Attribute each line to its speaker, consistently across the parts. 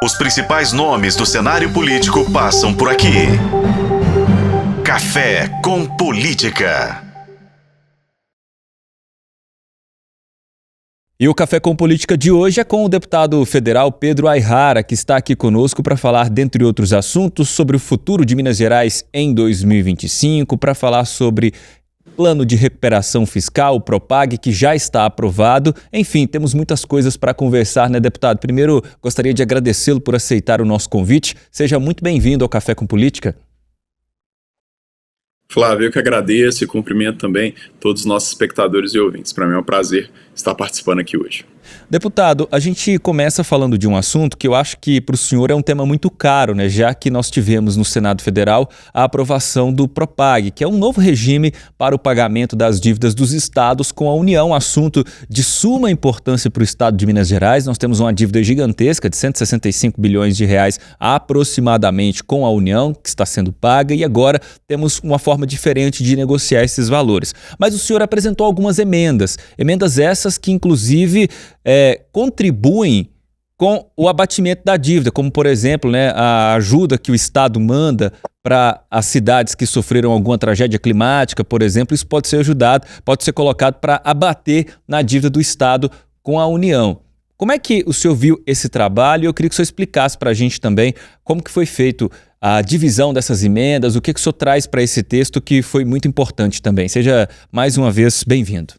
Speaker 1: Os principais nomes do cenário político passam por aqui. Café com Política.
Speaker 2: E o Café com Política de hoje é com o deputado federal Pedro Aihara, que está aqui conosco para falar, dentre outros assuntos, sobre o futuro de Minas Gerais em 2025, para falar sobre plano de recuperação fiscal, o Propag, que já está aprovado. Enfim, temos muitas coisas para conversar, né, deputado? Primeiro, gostaria de agradecê-lo por aceitar o nosso convite. Seja muito bem-vindo ao Café com Política.
Speaker 3: Flávio, eu que agradeço e cumprimento também todos os nossos espectadores e ouvintes. Para mim é um prazer estar participando aqui hoje.
Speaker 2: Deputado, a gente começa falando de um assunto que eu acho que para o senhor é um tema muito caro, né? Já que nós tivemos no Senado Federal a aprovação do Propag, que é um novo regime para o pagamento das dívidas dos estados com a União, assunto de suma importância para o estado de Minas Gerais. Nós temos uma dívida gigantesca de 165 bilhões de reais aproximadamente com a União, que está sendo paga, e agora temos uma forma diferente de negociar esses valores. Mas o senhor apresentou algumas emendas essas que inclusive contribuem com o abatimento da dívida, como por exemplo, né, a ajuda que o Estado manda para as cidades que sofreram alguma tragédia climática, por exemplo. Isso pode ser ajudado, pode ser colocado para abater na dívida do Estado com a União. Como é que o senhor viu esse trabalho? Eu queria que o senhor explicasse para a gente também como que foi feito a divisão dessas emendas, o que o senhor traz para esse texto que foi muito importante também. Seja mais uma vez bem-vindo.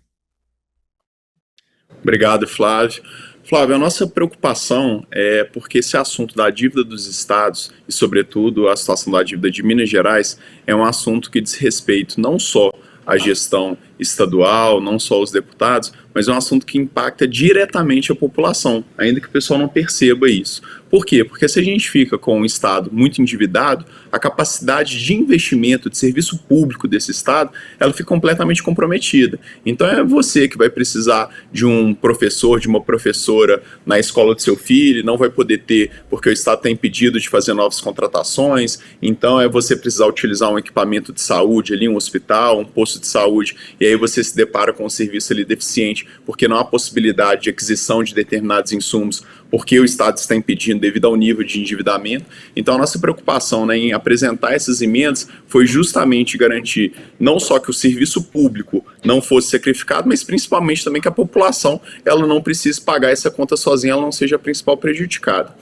Speaker 3: Obrigado, Flávio. Flávio, a nossa preocupação é porque esse assunto da dívida dos estados e, sobretudo, a situação da dívida de Minas Gerais é um assunto que diz respeito não só à gestão estadual, não só aos deputados, mas é um assunto que impacta diretamente a população, ainda que o pessoal não perceba isso. Por quê? Porque se a gente fica com um Estado muito endividado, a capacidade de investimento, de serviço público desse Estado, ela fica completamente comprometida. Então é você que vai precisar de um professor, de uma professora na escola do seu filho, não vai poder ter, porque o Estado está impedido de fazer novas contratações. Então é você precisar utilizar um equipamento de saúde ali, um hospital, um posto de saúde, e aí você se depara com um serviço ali deficiente, porque não há possibilidade de aquisição de determinados insumos, porque o Estado está impedindo devido ao nível de endividamento. Então a nossa preocupação, né, em apresentar essas emendas foi justamente garantir não só que o serviço público não fosse sacrificado, mas principalmente também que a população ela não precise pagar essa conta sozinha, ela não seja a principal prejudicada.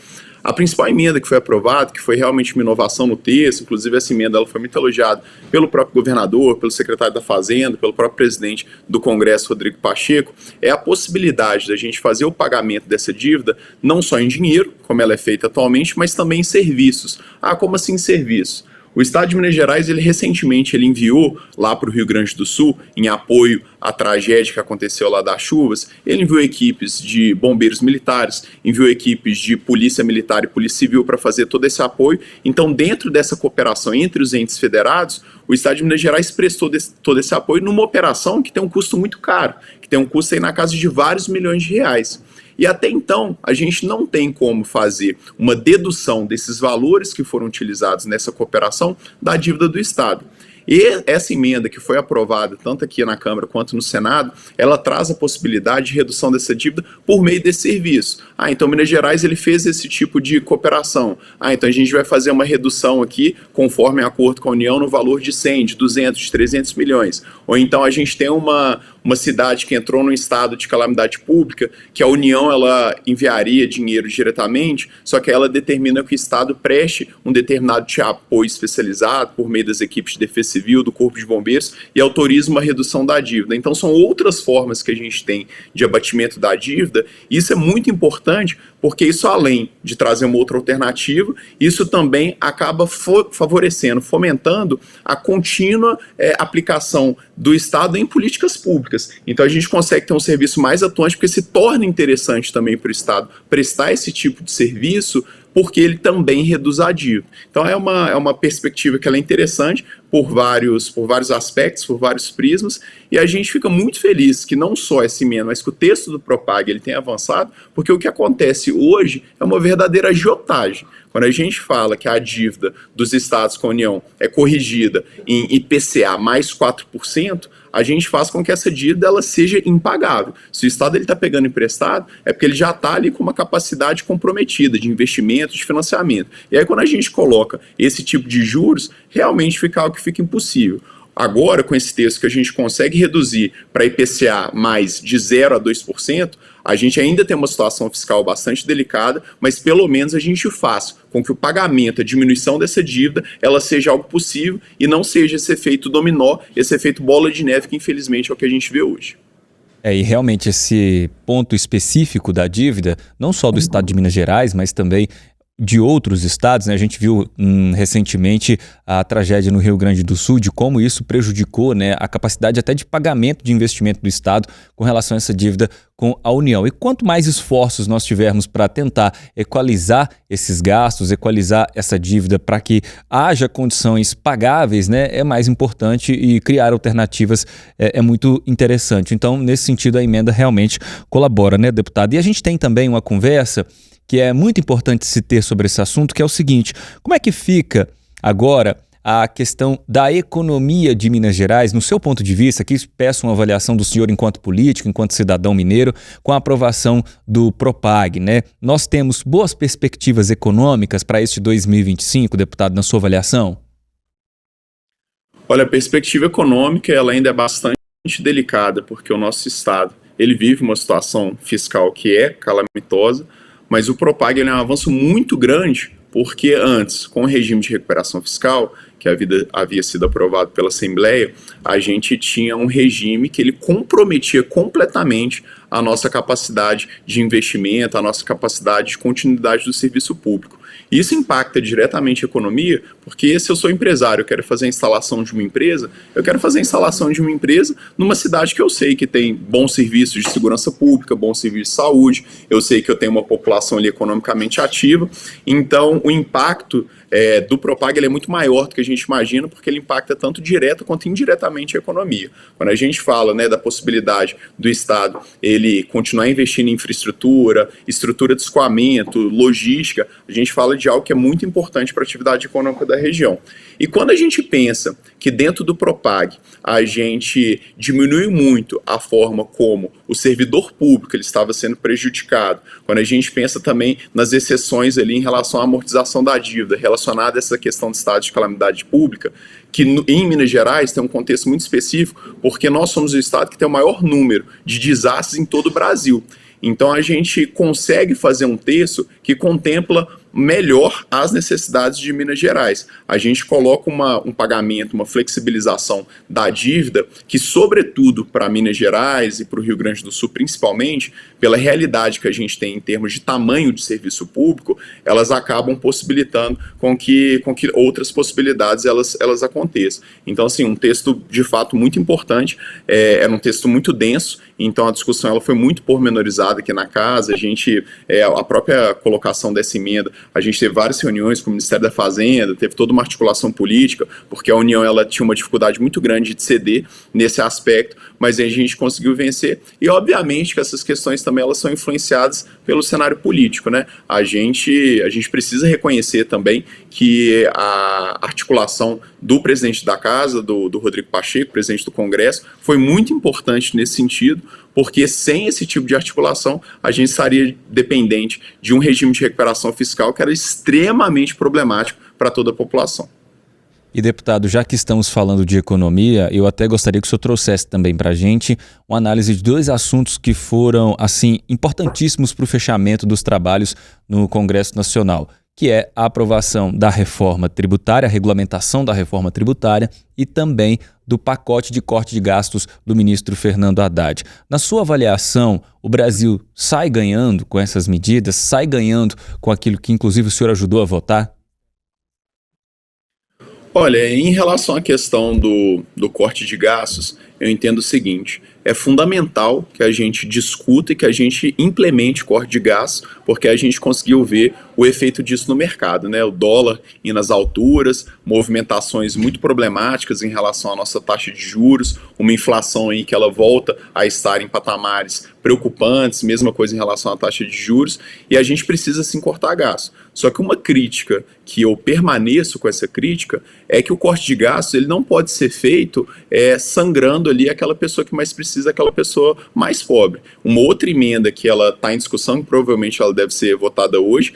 Speaker 3: A principal emenda que foi aprovada, que foi realmente uma inovação no texto, inclusive essa emenda ela foi muito elogiada pelo próprio governador, pelo secretário da Fazenda, pelo próprio presidente do Congresso, Rodrigo Pacheco, é a possibilidade da gente fazer o pagamento dessa dívida não só em dinheiro, como ela é feita atualmente, mas também em serviços. Ah, como assim serviços? O Estado de Minas Gerais, recentemente enviou lá para o Rio Grande do Sul, em apoio à tragédia que aconteceu lá das chuvas, ele enviou equipes de bombeiros militares, enviou equipes de polícia militar e polícia civil para fazer todo esse apoio. Então, dentro dessa cooperação entre os entes federados, o Estado de Minas Gerais prestou todo esse apoio numa operação que tem um custo muito caro, que tem um custo aí na casa de vários milhões de reais. E até então, a gente não tem como fazer uma dedução desses valores que foram utilizados nessa cooperação da dívida do Estado. E essa emenda que foi aprovada tanto aqui na Câmara quanto no Senado, ela traz a possibilidade de redução dessa dívida por meio desse serviço. Ah, então Minas Gerais fez esse tipo de cooperação. Ah, então a gente vai fazer uma redução aqui, conforme acordo com a União, no valor de 100, de 200, de 300 milhões. Ou então a gente tem uma cidade que entrou num estado de calamidade pública, que a União ela enviaria dinheiro diretamente, só que ela determina que o Estado preste um determinado de apoio especializado por meio das equipes de defesa civil, do Corpo de Bombeiros, e autoriza uma redução da dívida. Então são outras formas que a gente tem de abatimento da dívida, e isso é muito importante, porque isso, além de trazer uma outra alternativa, isso também acaba favorecendo, fomentando a contínua aplicação do Estado em políticas públicas. Então a gente consegue ter um serviço mais atuante, porque se torna interessante também para o Estado prestar esse tipo de serviço, porque ele também reduz a dívida. Então é uma perspectiva que ela é interessante por vários aspectos, por vários prismas, e a gente fica muito feliz que não só essa emenda, mas que o texto do Propag ele tem avançado, porque o que acontece hoje é uma verdadeira agiotagem. Quando a gente fala que a dívida dos estados com a União é corrigida em IPCA mais 4%, a gente faz com que essa dívida ela seja impagável. Se o Estado está pegando emprestado, é porque ele já está ali com uma capacidade comprometida de investimento, de financiamento. E aí quando a gente coloca esse tipo de juros, realmente fica algo que fica impossível. Agora, com esse texto que a gente consegue reduzir para IPCA mais de 0 a 2%, a gente ainda tem uma situação fiscal bastante delicada, mas pelo menos a gente faz com que o pagamento, a diminuição dessa dívida, ela seja algo possível e não seja esse efeito dominó, esse efeito bola de neve que infelizmente é o que a gente vê hoje.
Speaker 2: E realmente esse ponto específico da dívida, não só do estado de Minas Gerais, mas também de outros estados, né? A gente viu recentemente a tragédia no Rio Grande do Sul, de como isso prejudicou, né, a capacidade até de pagamento de investimento do estado com relação a essa dívida com a União. E quanto mais esforços nós tivermos para tentar equalizar esses gastos, equalizar essa dívida para que haja condições pagáveis, né, é mais importante, e criar alternativas é muito interessante. Então, nesse sentido, a emenda realmente colabora, né, deputado? E a gente tem também uma conversa que é muito importante se ter sobre esse assunto, que é o seguinte: como é que fica agora a questão da economia de Minas Gerais, no seu ponto de vista? Aqui peço uma avaliação do senhor enquanto político, enquanto cidadão mineiro, com a aprovação do Propag, né? Nós temos boas perspectivas econômicas para este 2025, deputado, na sua avaliação?
Speaker 3: Olha, a perspectiva econômica ela ainda é bastante delicada, porque o nosso estado ele vive uma situação fiscal que é calamitosa, mas o Propag ele é um avanço muito grande, porque antes, com o regime de recuperação fiscal, que havia sido aprovado pela Assembleia, a gente tinha um regime que ele comprometia completamente a nossa capacidade de investimento, a nossa capacidade de continuidade do serviço público. Isso impacta diretamente a economia, porque se eu sou empresário, eu quero fazer a instalação de uma empresa, eu quero fazer a instalação de uma empresa numa cidade que eu sei que tem bons serviços de segurança pública, bons serviços de saúde, eu sei que eu tenho uma população ali economicamente ativa, então o impacto do Propag ele é muito maior do que a gente imagina, porque ele impacta tanto direto quanto indiretamente a economia. Quando a gente fala, né, da possibilidade do Estado ele continuar investindo em infraestrutura, estrutura de escoamento, logística, a gente fala de algo que é muito importante para a atividade econômica da região. E quando a gente pensa que dentro do Propag a gente diminui muito a forma como o servidor público ele estava sendo prejudicado, quando a gente pensa também nas exceções ali em relação à amortização da dívida, relacionada a essa questão de estado de calamidade pública, que em Minas Gerais tem um contexto muito específico, porque nós somos o estado que tem o maior número de desastres em todo o Brasil. Então a gente consegue fazer um texto que contempla melhor as necessidades de Minas Gerais. A gente coloca um pagamento, uma flexibilização da dívida que, sobretudo para Minas Gerais e para o Rio Grande do Sul, principalmente, pela realidade que a gente tem em termos de tamanho de serviço público, elas acabam possibilitando com que outras possibilidades elas aconteçam. Então, assim, um texto de fato muito importante, era um texto muito denso, então a discussão ela foi muito pormenorizada aqui na casa, a própria colocação dessa emenda, a gente teve várias reuniões com o Ministério da Fazenda, teve toda uma articulação política, porque a União ela tinha uma dificuldade muito grande de ceder nesse aspecto, mas a gente conseguiu vencer, e obviamente que essas questões também elas são influenciadas pelo cenário político, né? A gente precisa reconhecer também que a articulação do presidente da Casa, do Rodrigo Pacheco, presidente do Congresso, foi muito importante nesse sentido, porque sem esse tipo de articulação, a gente estaria dependente de um regime de recuperação fiscal que era extremamente problemático para toda a população.
Speaker 2: E, deputado, já que estamos falando de economia, eu até gostaria que o senhor trouxesse também para a gente uma análise de dois assuntos que foram, assim, importantíssimos para o fechamento dos trabalhos no Congresso Nacional, que é a aprovação da reforma tributária, a regulamentação da reforma tributária e também do pacote de corte de gastos do ministro Fernando Haddad. Na sua avaliação, o Brasil sai ganhando com essas medidas, sai ganhando com aquilo que inclusive o senhor ajudou a votar?
Speaker 3: Olha, em relação à questão do corte de gastos, eu entendo o seguinte: é fundamental que a gente discuta e que a gente implemente corte de gastos, porque a gente conseguiu ver o efeito disso no mercado, né? O dólar indo nas alturas, movimentações muito problemáticas em relação à nossa taxa de juros, uma inflação aí que ela volta a estar em patamares preocupantes, mesma coisa em relação à taxa de juros, e a gente precisa sim cortar gastos. Só que uma crítica que eu permaneço com essa crítica é que o corte de gastos ele não pode ser feito sangrando ali aquela pessoa que mais precisa, aquela pessoa mais pobre. Uma outra emenda que ela está em discussão, e provavelmente ela deve ser votada hoje,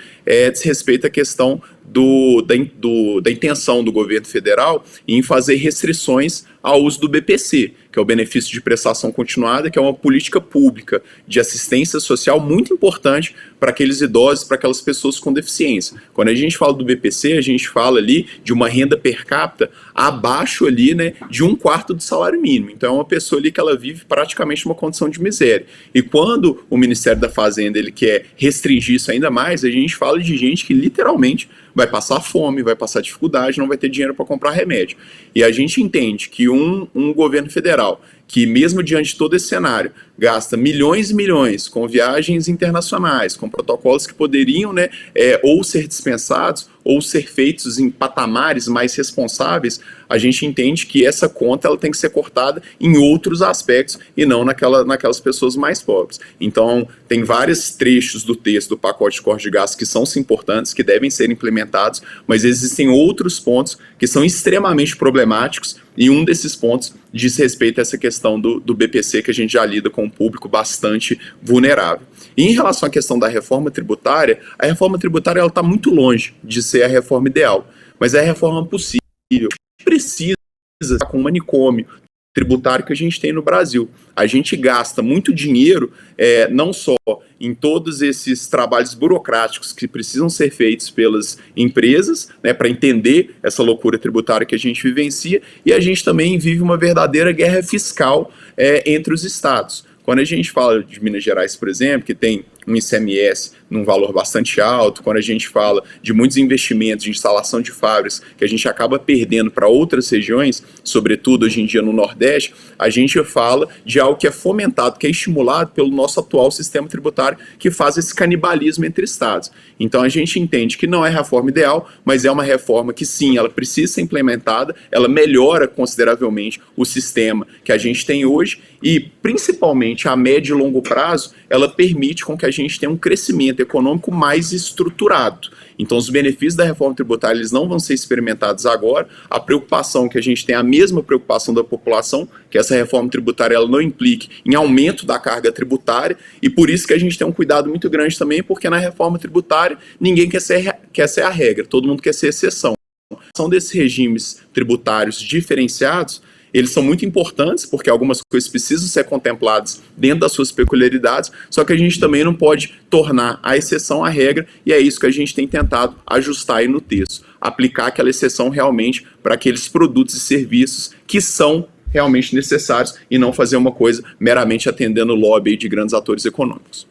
Speaker 3: diz respeito à questão da intenção do governo federal em fazer restrições ao uso do BPC, que é o benefício de prestação continuada, que é uma política pública de assistência social muito importante para aqueles idosos, para aquelas pessoas com deficiência. Quando a gente fala do BPC, a gente fala ali de uma renda per capita abaixo ali, né, de 1/4 do salário mínimo. Então é uma pessoa ali que ela vive praticamente uma condição de miséria. E quando o Ministério da Fazenda ele quer restringir isso ainda mais, a gente fala de gente que literalmente vai passar fome, vai passar dificuldade, não vai ter dinheiro para comprar remédio. E a gente entende que um governo federal que mesmo diante de todo esse cenário, gasta milhões e milhões com viagens internacionais, com protocolos que poderiam, né, ou ser dispensados ou ser feitos em patamares mais responsáveis, a gente entende que essa conta ela tem que ser cortada em outros aspectos e não naquelas pessoas mais pobres. Então, tem vários trechos do texto do pacote de corte de gastos que são importantes, que devem ser implementados, mas existem outros pontos que são extremamente problemáticos e um desses pontos diz respeito a essa questão do BPC, que a gente já lida com um público bastante vulnerável. E em relação à questão da reforma tributária, a reforma tributária está muito longe de ser a reforma ideal, mas é a reforma possível. A gente precisa estar com o manicômio tributário que a gente tem no Brasil. A gente gasta muito dinheiro, não só em todos esses trabalhos burocráticos que precisam ser feitos pelas empresas, né, para entender essa loucura tributária que a gente vivencia, e a gente também vive uma verdadeira guerra fiscal entre os estados. Quando a gente fala de Minas Gerais, por exemplo, que tem um ICMS num valor bastante alto, quando a gente fala de muitos investimentos de instalação de fábricas que a gente acaba perdendo para outras regiões, sobretudo hoje em dia no Nordeste, a gente fala de algo que é fomentado, que é estimulado pelo nosso atual sistema tributário, que faz esse canibalismo entre estados. Então a gente entende que não é a reforma ideal, mas é uma reforma que sim, ela precisa ser implementada, ela melhora consideravelmente o sistema que a gente tem hoje e, principalmente a médio e longo prazo, ela permite com que a gente tenha um crescimento econômico mais estruturado. Então, os benefícios da reforma tributária eles não vão ser experimentados agora. A preocupação que a gente tem é a mesma preocupação da população, que essa reforma tributária ela não implique em aumento da carga tributária, e por isso que a gente tem um cuidado muito grande também, porque na reforma tributária ninguém quer ser a regra, todo mundo quer ser exceção. São desses regimes tributários diferenciados, eles são muito importantes, porque algumas coisas precisam ser contempladas dentro das suas peculiaridades, só que a gente também não pode tornar a exceção a regra, e é isso que a gente tem tentado ajustar aí no texto, aplicar aquela exceção realmente para aqueles produtos e serviços que são realmente necessários e não fazer uma coisa meramente atendendo o lobby de grandes atores econômicos.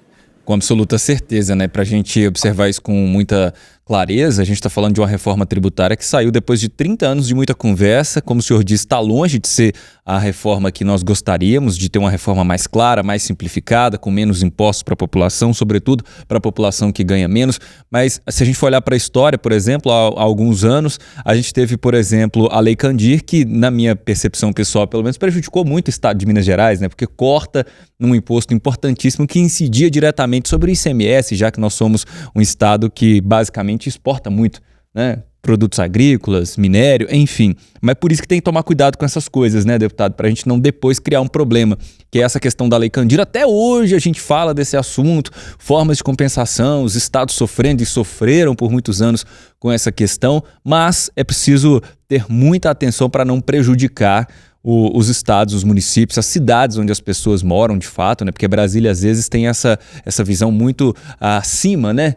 Speaker 2: Com absoluta certeza, né? Para a gente observar isso com muita clareza, a gente está falando de uma reforma tributária que saiu depois de 30 anos de muita conversa. Como o senhor disse, está longe de ser a reforma que nós gostaríamos, de ter uma reforma mais clara, mais simplificada, com menos impostos para a população, sobretudo para a população que ganha menos. Mas se a gente for olhar para a história, por exemplo, há alguns anos, a gente teve, por exemplo, a Lei Candir, que, na minha percepção pessoal, pelo menos, prejudicou muito o estado de Minas Gerais, né? Porque corta num imposto importantíssimo que incidia diretamente sobre o ICMS, já que nós somos um estado que basicamente exporta muito, né? Produtos agrícolas, minério, enfim. Mas por isso que tem que tomar cuidado com essas coisas, né, deputado? Para a gente não depois criar um problema, que é essa questão da Lei Candir. Até hoje a gente fala desse assunto, formas de compensação, os estados sofrendo e sofreram por muitos anos com essa questão, mas é preciso ter muita atenção para não prejudicar os estados, os municípios, as cidades onde as pessoas moram de fato, né? Porque Brasília às vezes tem essa visão muito acima, né?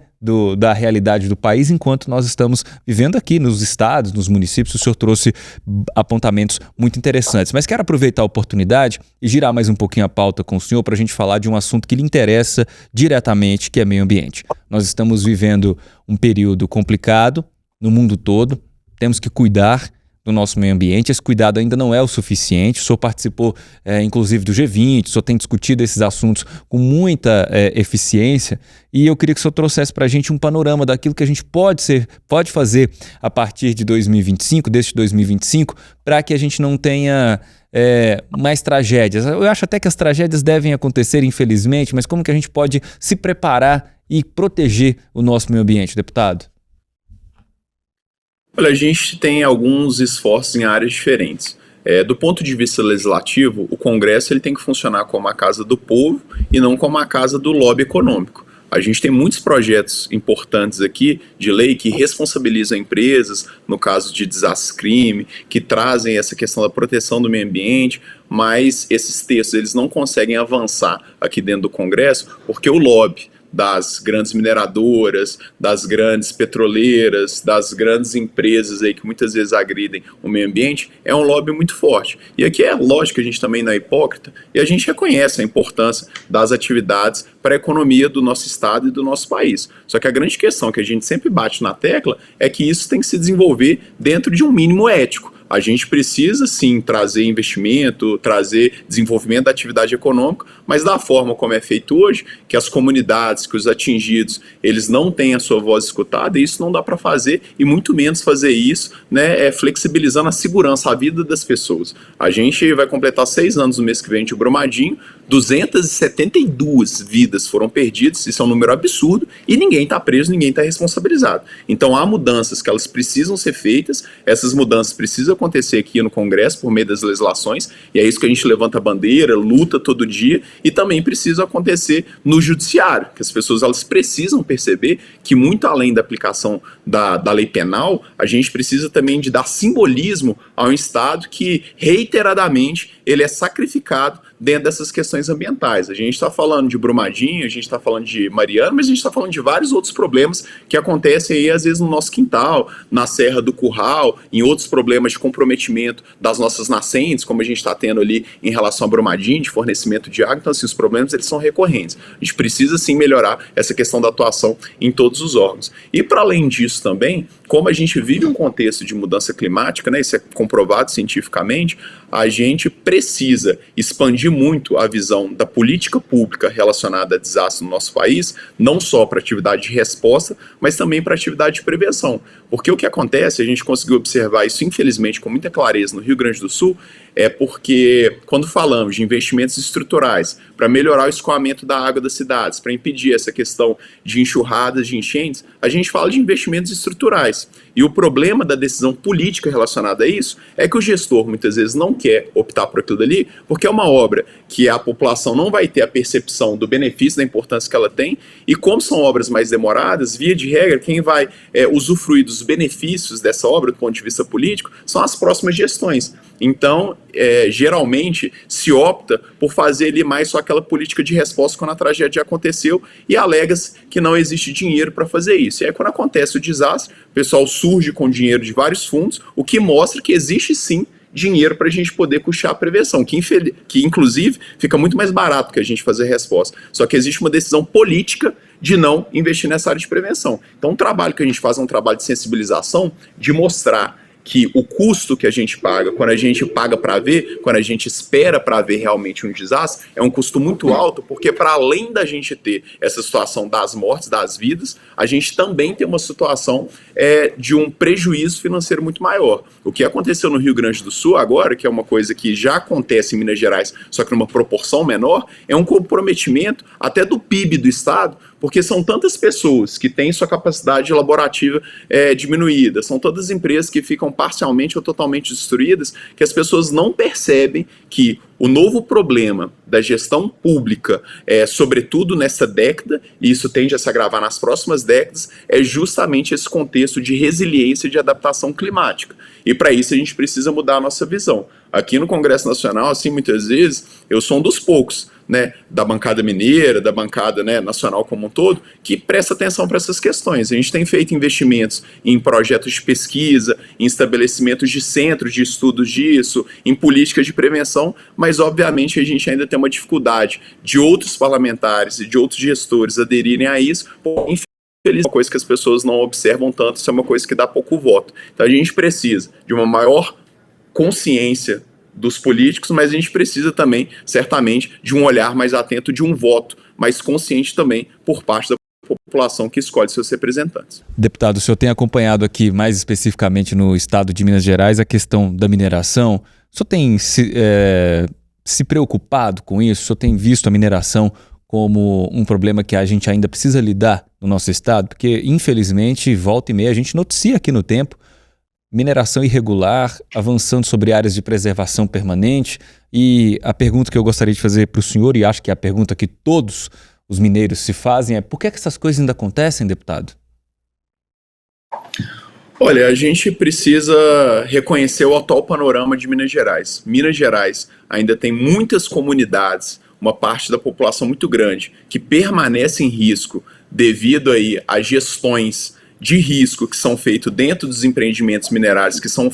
Speaker 2: Da realidade do país, enquanto nós estamos vivendo aqui nos estados, nos municípios. O senhor trouxe apontamentos muito interessantes, mas quero aproveitar a oportunidade e girar mais um pouquinho a pauta com o senhor para a gente falar de um assunto que lhe interessa diretamente, que é meio ambiente. Nós estamos vivendo um período complicado no mundo todo, temos que cuidar do nosso meio ambiente. Esse cuidado ainda não é o suficiente. O senhor participou, inclusive, do G20, o senhor tem discutido esses assuntos com muita eficiência, e eu queria que o senhor trouxesse para a gente um panorama daquilo que a gente pode fazer a partir de 2025, deste 2025, para que a gente não tenha mais tragédias? Eu acho até que as tragédias devem acontecer, infelizmente, mas como que a gente pode se preparar e proteger o nosso meio ambiente, deputado?
Speaker 3: Olha, a gente tem alguns esforços em áreas diferentes. Do ponto de vista legislativo, o Congresso ele tem que funcionar como a casa do povo e não como a casa do lobby econômico. A gente tem muitos projetos importantes aqui de lei que responsabilizam empresas, no caso de desastre-crime, que trazem essa questão da proteção do meio ambiente, mas esses textos eles não conseguem avançar aqui dentro do Congresso porque o lobby das grandes mineradoras, das grandes petroleiras, das grandes empresas aí que muitas vezes agridem o meio ambiente, é um lobby muito forte. E aqui é lógico que a gente também não é hipócrita, e a gente reconhece a importância das atividades para a economia do nosso estado e do nosso país. Só que a grande questão que a gente sempre bate na tecla é que isso tem que se desenvolver dentro de um mínimo ético. A gente precisa, sim, trazer investimento, trazer desenvolvimento da atividade econômica, mas da forma como é feito hoje, que as comunidades, que os atingidos, eles não têm a sua voz escutada, e isso não dá para fazer, e muito menos fazer isso, né, flexibilizando a segurança, a vida das pessoas. A gente vai completar 6 anos no mês que vem de Brumadinho, 272 vidas foram perdidas, isso é um número absurdo, e ninguém está preso, ninguém está responsabilizado. Então há mudanças que elas precisam ser feitas, essas mudanças precisam acontecer aqui no Congresso por meio das legislações, e é isso que a gente levanta a bandeira, luta todo dia, e também precisa acontecer no judiciário, que as pessoas elas precisam perceber que muito além da aplicação da lei penal, a gente precisa também de dar simbolismo a um Estado que reiteradamente ele é sacrificado dentro dessas questões ambientais. A gente está falando de Brumadinho, a gente está falando de Mariana, mas a gente está falando de vários outros problemas que acontecem aí às vezes no nosso quintal, na Serra do Curral, em outros problemas de comprometimento das nossas nascentes, como a gente está tendo ali em relação a Brumadinho, de fornecimento de água. Então, assim, os problemas eles são recorrentes. A gente precisa, sim, melhorar essa questão da atuação em todos os órgãos. E, para além disso também, como a gente vive um contexto de mudança climática, né, isso é comprovado cientificamente, a gente precisa expandir muito a visão da política pública relacionada a desastre no nosso país, não só para atividade de resposta, mas também para atividade de prevenção. Porque o que acontece, a gente conseguiu observar isso, infelizmente, com muita clareza no Rio Grande do Sul, é porque quando falamos de investimentos estruturais para melhorar o escoamento da água das cidades, para impedir essa questão de enxurradas, de enchentes, a gente fala de investimentos estruturais. E o problema da decisão política relacionada a isso é que o gestor muitas vezes não quer optar por aquilo dali, porque é uma obra que a população não vai ter a percepção do benefício, da importância que ela tem, e como são obras mais demoradas, via de regra, quem vai usufruir dos benefícios dessa obra do ponto de vista político são as próximas gestões. Então, geralmente, se opta por fazer ali mais só aquela política de resposta quando a tragédia aconteceu e alega-se que não existe dinheiro para fazer isso. E aí, quando acontece o desastre, o pessoal surge com dinheiro de vários fundos, o que mostra que existe sim dinheiro para a gente poder custear a prevenção, que inclusive fica muito mais barato que a gente fazer resposta. Só que existe uma decisão política de não investir nessa área de prevenção. Então, o trabalho que a gente faz é um trabalho de sensibilização, de mostrar que o custo que a gente paga, quando a gente paga para ver, quando a gente espera para ver realmente um desastre, é um custo muito alto, porque para além da gente ter essa situação das mortes, das vidas, a gente também tem uma situação de um prejuízo financeiro muito maior. O que aconteceu no Rio Grande do Sul agora, que é uma coisa que já acontece em Minas Gerais, só que numa proporção menor, é um comprometimento até do PIB do estado, porque são tantas pessoas que têm sua capacidade laborativa diminuída, são todas empresas que ficam parcialmente ou totalmente destruídas, que as pessoas não percebem que o novo problema da gestão pública, sobretudo nessa década, e isso tende a se agravar nas próximas décadas, é justamente esse contexto de resiliência e de adaptação climática. E para isso a gente precisa mudar a nossa visão. Aqui no Congresso Nacional, assim, muitas vezes, eu sou um dos poucos, né, da bancada mineira, da bancada, né, nacional como um todo, que presta atenção para essas questões. A gente tem feito investimentos em projetos de pesquisa, em estabelecimentos de centros de estudos disso, em políticas de prevenção, mas obviamente a gente ainda tem uma dificuldade de outros parlamentares e de outros gestores aderirem a isso, infelizmente é uma coisa que as pessoas não observam tanto, isso é uma coisa que dá pouco voto. Então a gente precisa de uma maior consciência dos políticos, mas a gente precisa também, certamente, de um olhar mais atento, de um voto mais consciente também por parte da população que escolhe seus representantes.
Speaker 2: Deputado, o senhor tem acompanhado aqui, mais especificamente no estado de Minas Gerais, a questão da mineração. O senhor tem se preocupado com isso? O senhor tem visto a mineração como um problema que a gente ainda precisa lidar no nosso estado? Porque, infelizmente, volta e meia, a gente noticia aqui no tempo mineração irregular, avançando sobre áreas de preservação permanente. E a pergunta que eu gostaria de fazer para o senhor, e acho que é a pergunta que todos os mineiros se fazem, é por que essas coisas ainda acontecem, deputado?
Speaker 3: Olha, a gente precisa reconhecer o atual panorama de Minas Gerais. Minas Gerais ainda tem muitas comunidades, uma parte da população muito grande, que permanece em risco devido aí a gestões de risco que são feitos dentro dos empreendimentos minerários, que são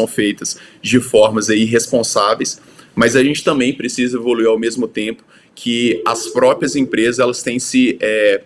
Speaker 3: feitas de formas aí irresponsáveis, mas a gente também precisa evoluir ao mesmo tempo que as próprias empresas elas têm se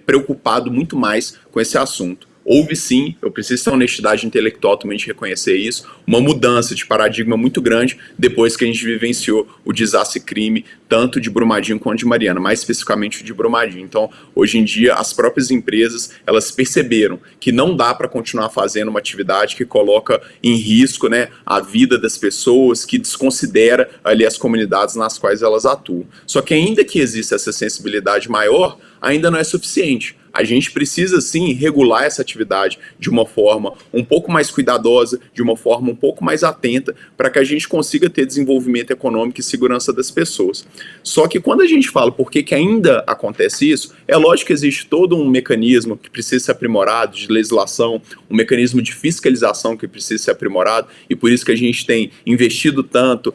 Speaker 3: preocupado muito mais com esse assunto. Houve sim, eu preciso ter honestidade intelectual também de reconhecer isso, uma mudança de paradigma muito grande depois que a gente vivenciou o desastre crime, tanto de Brumadinho quanto de Mariana, mais especificamente de Brumadinho. Então, hoje em dia, as próprias empresas, elas perceberam que não dá para continuar fazendo uma atividade que coloca em risco, né, a vida das pessoas, que desconsidera ali as comunidades nas quais elas atuam. Só que ainda que exista essa sensibilidade maior, ainda não é suficiente. A gente precisa, sim, regular essa atividade de uma forma um pouco mais cuidadosa, de uma forma um pouco mais atenta, para que a gente consiga ter desenvolvimento econômico e segurança das pessoas. Só que quando a gente fala por que ainda acontece isso, é lógico que existe todo um mecanismo que precisa ser aprimorado, de legislação, um mecanismo de fiscalização que precisa ser aprimorado, e por isso que a gente tem investido tanto,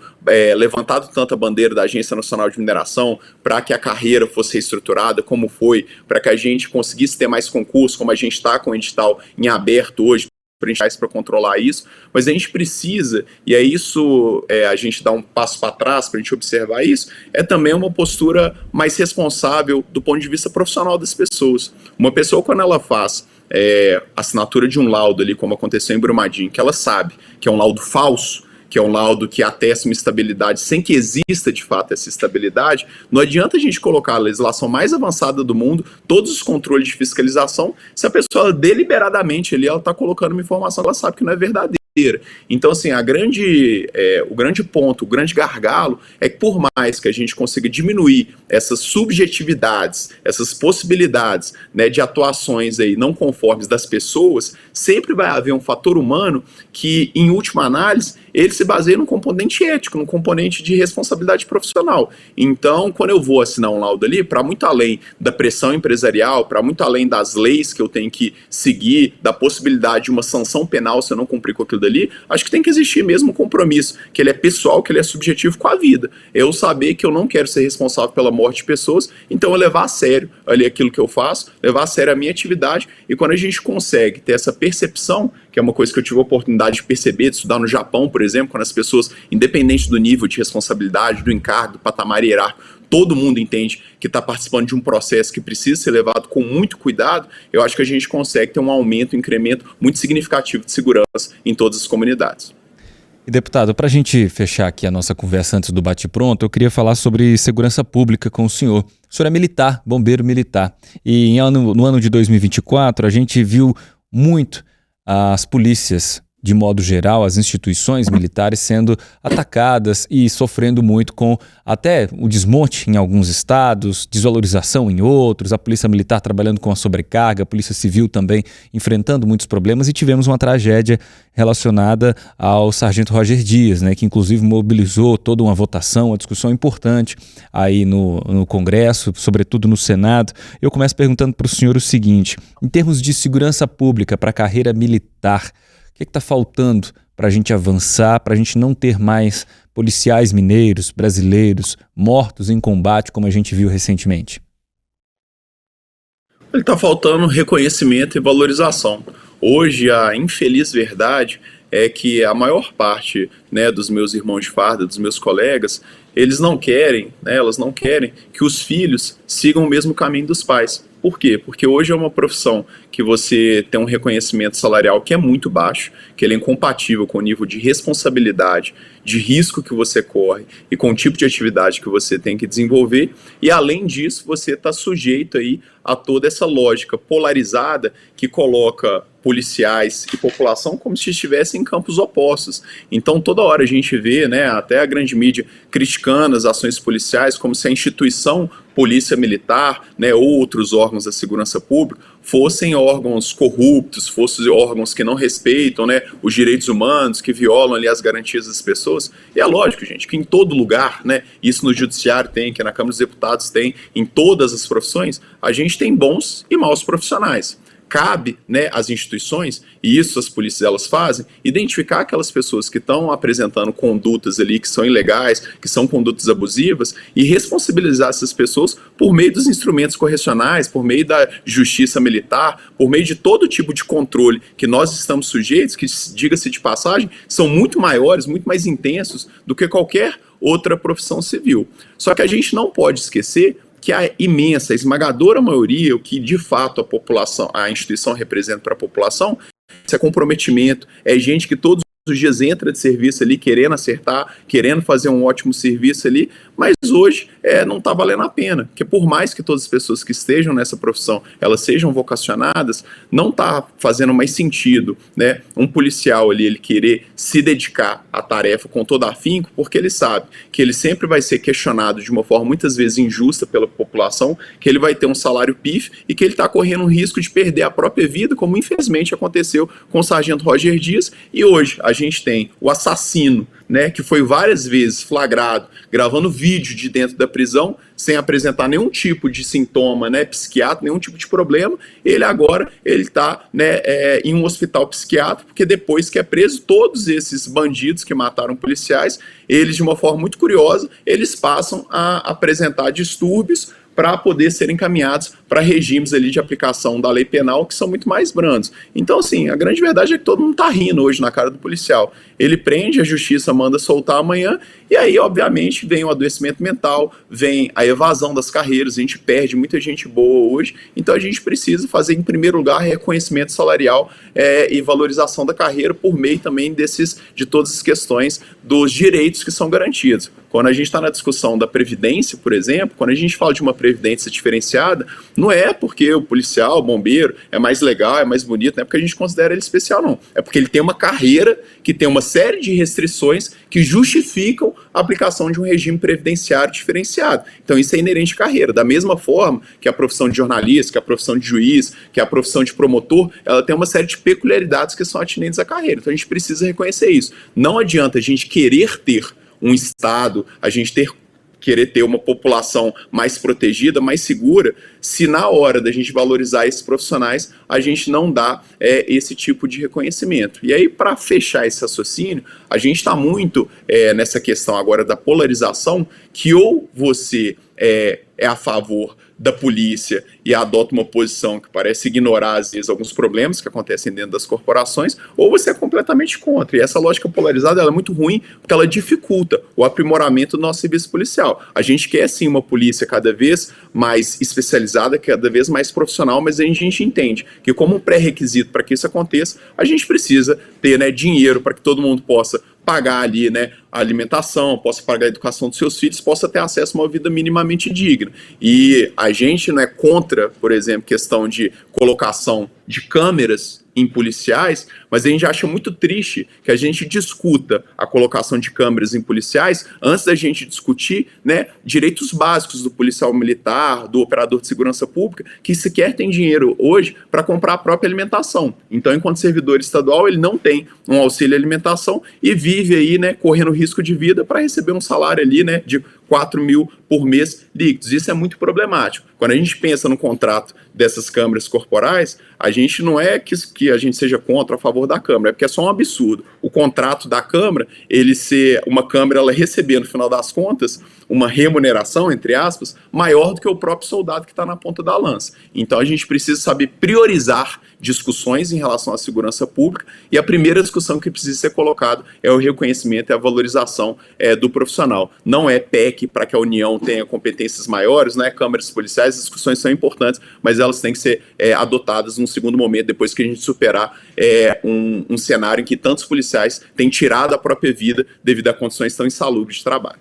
Speaker 3: levantado tanto a bandeira da Agência Nacional de Mineração, para que a carreira fosse reestruturada, como foi, para que a gente conseguisse ter mais concursos, como a gente está com o edital em aberto hoje, para controlar isso, mas a gente precisa, e é isso, a gente dá um passo para trás para a gente observar isso, é também uma postura mais responsável do ponto de vista profissional das pessoas. Uma pessoa, quando ela faz assinatura de um laudo ali, como aconteceu em Brumadinho, que ela sabe que é um laudo falso, que é um laudo que atesta uma estabilidade sem que exista de fato essa estabilidade, não adianta a gente colocar a legislação mais avançada do mundo, todos os controles de fiscalização, se a pessoa deliberadamente ali, ela está colocando uma informação que ela sabe que não é verdadeira. Então, assim, o grande ponto, o grande gargalo é que por mais que a gente consiga diminuir essas subjetividades, essas possibilidades, né, de atuações aí não conformes das pessoas, sempre vai haver um fator humano que, em última análise, ele se baseia num componente ético, num componente de responsabilidade profissional. Então, quando eu vou assinar um laudo ali, para muito além da pressão empresarial, para muito além das leis que eu tenho que seguir, da possibilidade de uma sanção penal se eu não cumprir com aquilo dali, acho que tem que existir mesmo um compromisso, que ele é pessoal, que ele é subjetivo com a vida. Eu saber que eu não quero ser responsável pela morte de pessoas, então eu levar a sério ali aquilo que eu faço, levar a sério a minha atividade, e quando a gente consegue ter essa percepção, que é uma coisa que eu tive a oportunidade de perceber, de estudar no Japão, por exemplo, quando as pessoas, independente do nível de responsabilidade, do encargo, do patamar hierárquico, todo mundo entende que está participando de um processo que precisa ser levado com muito cuidado, eu acho que a gente consegue ter um aumento, um incremento muito significativo de segurança em todas as comunidades.
Speaker 2: E, deputado, para a gente fechar aqui a nossa conversa antes do bate-pronto, eu queria falar sobre segurança pública com o senhor. O senhor é militar, bombeiro militar, e no ano de 2024 a gente viu muito as polícias, de modo geral, as instituições militares sendo atacadas e sofrendo muito com até o desmonte em alguns estados, desvalorização em outros, a polícia militar trabalhando com a sobrecarga, a polícia civil também enfrentando muitos problemas, e tivemos uma tragédia relacionada ao sargento Roger Dias, né, que inclusive mobilizou toda uma votação, uma discussão importante aí no Congresso, sobretudo no Senado. Eu começo perguntando para o senhor o seguinte: em termos de segurança pública para a carreira militar, o que está faltando para a gente avançar, para a gente não ter mais policiais mineiros, brasileiros, mortos em combate, como a gente viu recentemente?
Speaker 3: Ele está faltando reconhecimento e valorização. Hoje, a infeliz verdade é que a maior parte, né, dos meus irmãos de farda, dos meus colegas, eles não querem, né, elas não querem que os filhos sigam o mesmo caminho dos pais. Por quê? Porque hoje é uma profissão que você tem um reconhecimento salarial que é muito baixo, que ele é incompatível com o nível de responsabilidade, de risco que você corre e com o tipo de atividade que você tem que desenvolver, e além disso você está sujeito aí a toda essa lógica polarizada que coloca policiais e população como se estivessem em campos opostos. Então toda hora a gente vê, né, até a grande mídia criticando as ações policiais como se a instituição polícia militar, né, ou outros órgãos da segurança pública fossem órgãos corruptos, fossem órgãos que não respeitam, né, os direitos humanos, que violam ali as garantias das pessoas. E é lógico, gente, que em todo lugar, né, isso no judiciário tem, que na Câmara dos Deputados tem, em todas as profissões, a gente tem bons e maus profissionais. Cabe, né, às instituições, e isso as polícias elas fazem, identificar aquelas pessoas que estão apresentando condutas ali que são ilegais, que são condutas abusivas, e responsabilizar essas pessoas por meio dos instrumentos correcionais, por meio da justiça militar, por meio de todo tipo de controle que nós estamos sujeitos, que, diga-se de passagem, são muito maiores, muito mais intensos do que qualquer outra profissão civil. Só que a gente não pode esquecer que a imensa, esmagadora maioria, o que de fato a população, a instituição representa para a população, isso é comprometimento, é gente que todos os dias entra de serviço ali querendo acertar, querendo fazer um ótimo serviço ali, mas hoje não está valendo a pena, porque por mais que todas as pessoas que estejam nessa profissão, elas sejam vocacionadas, não está fazendo mais sentido, né, um policial ali, ele querer se dedicar à tarefa com todo afinco, porque ele sabe que ele sempre vai ser questionado de uma forma muitas vezes injusta pela população, que ele vai ter um salário pífio e que ele está correndo um risco de perder a própria vida, como infelizmente aconteceu com o sargento Roger Dias, e hoje a gente tem o assassino, né, que foi várias vezes flagrado, gravando vídeo de dentro da prisão, sem apresentar nenhum tipo de sintoma, né, psiquiátrico, nenhum tipo de problema. Ele agora está, né, em um hospital psiquiátrico, porque depois que é preso, todos esses bandidos que mataram policiais, eles, de uma forma muito curiosa, eles passam a apresentar distúrbios para poder serem encaminhados para regimes ali de aplicação da lei penal que são muito mais brandos. Então, assim, a grande verdade é que todo mundo está rindo hoje na cara do policial. Ele prende, a justiça manda soltar amanhã, e aí, obviamente, vem o adoecimento mental, vem a evasão das carreiras, a gente perde muita gente boa hoje, então a gente precisa fazer, em primeiro lugar, reconhecimento salarial e valorização da carreira por meio também de todas as questões dos direitos que são garantidos. Quando a gente está na discussão da previdência, por exemplo, quando a gente fala de uma previdência diferenciada, não é porque o policial, o bombeiro é mais legal, é mais bonito, não é porque a gente considera ele especial, não. É porque ele tem uma carreira que tem uma série de restrições que justificam a aplicação de um regime previdenciário diferenciado. Então isso é inerente à carreira. Da mesma forma que a profissão de jornalista, que a profissão de juiz, que a profissão de promotor, ela tem uma série de peculiaridades que são atinentes à carreira. Então a gente precisa reconhecer isso. Não adianta a gente querer ter um Estado, a gente querer ter uma população mais protegida, mais segura, se na hora da gente valorizar esses profissionais, a gente não dá esse tipo de reconhecimento. E aí, para fechar esse raciocínio, a gente está muito nessa questão agora da polarização, que ou você é a favor da polícia e adota uma posição que parece ignorar, às vezes, alguns problemas que acontecem dentro das corporações, ou você é completamente contra. E essa lógica polarizada ela é muito ruim, porque ela dificulta o aprimoramento do nosso serviço policial. A gente quer, sim, uma polícia cada vez mais especializada, cada vez mais profissional, mas a gente entende que, como um pré-requisito para que isso aconteça, a gente precisa ter, né, dinheiro para que todo mundo possa pagar ali, né, a alimentação, possa pagar a educação dos seus filhos, possa ter acesso a uma vida minimamente digna. E a gente não é contra, por exemplo, questão de colocação de câmeras em policiais, mas a gente acha muito triste que a gente discuta a colocação de câmeras em policiais antes da gente discutir, né, direitos básicos do policial militar, do operador de segurança pública, que sequer tem dinheiro hoje para comprar a própria alimentação. Então, enquanto servidor estadual, ele não tem um auxílio alimentação e vive aí, né, correndo risco de vida para receber um salário ali, né, de 4 mil por mês líquidos. Isso é muito problemático. Quando a gente pensa no contrato dessas câmaras corporais, a gente não é que a gente seja contra ou a favor da Câmara, é porque é só um absurdo. O contrato da Câmara, ele ser uma Câmara, ela receber, no final das contas, uma remuneração, entre aspas, maior do que o próprio soldado que está na ponta da lança. Então a gente precisa saber priorizar discussões em relação à segurança pública, e a primeira discussão que precisa ser colocada é o reconhecimento e a valorização do profissional. Não é PEC que para que a União tenha competências maiores, né, câmaras policiais, as discussões são importantes, mas elas têm que ser adotadas num segundo momento, depois que a gente superar um cenário em que tantos policiais têm tirado a própria vida devido a condições tão insalubres de trabalho.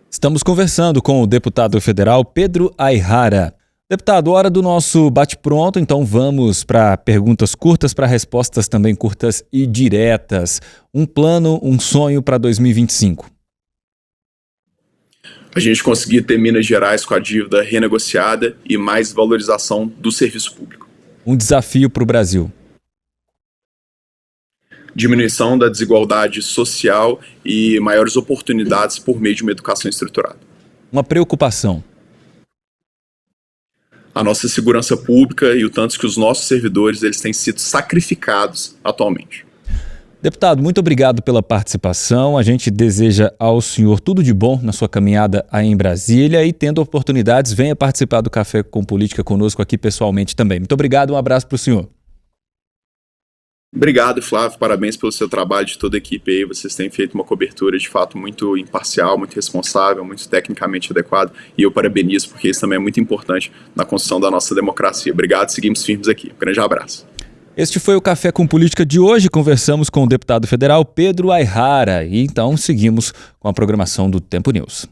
Speaker 2: Estamos conversando com o deputado federal Pedro Aihara. Deputado, hora do nosso bate-pronto, então vamos para perguntas curtas, para respostas também curtas e diretas. Um plano, um sonho para 2025?
Speaker 3: A gente conseguir ter Minas Gerais com a dívida renegociada e mais valorização do serviço público.
Speaker 2: Um desafio para o Brasil?
Speaker 3: Diminuição da desigualdade social e maiores oportunidades por meio de uma educação estruturada.
Speaker 2: Uma preocupação?
Speaker 3: A nossa segurança pública e o tanto que os nossos servidores eles têm sido sacrificados atualmente.
Speaker 2: Deputado, muito obrigado pela participação. A gente deseja ao senhor tudo de bom na sua caminhada aí em Brasília e, tendo oportunidades, venha participar do Café com Política conosco aqui pessoalmente também. Muito obrigado, um abraço para o senhor.
Speaker 3: Obrigado, Flávio. Parabéns pelo seu trabalho, de toda a equipe aí. Vocês têm feito uma cobertura de fato muito imparcial, muito responsável, muito tecnicamente adequada. E eu parabenizo, porque isso também é muito importante na construção da nossa democracia. Obrigado, seguimos firmes aqui. Um grande abraço.
Speaker 2: Este foi o Café com Política de hoje. Conversamos com o deputado federal Pedro Aihara. E então seguimos com a programação do Tempo News.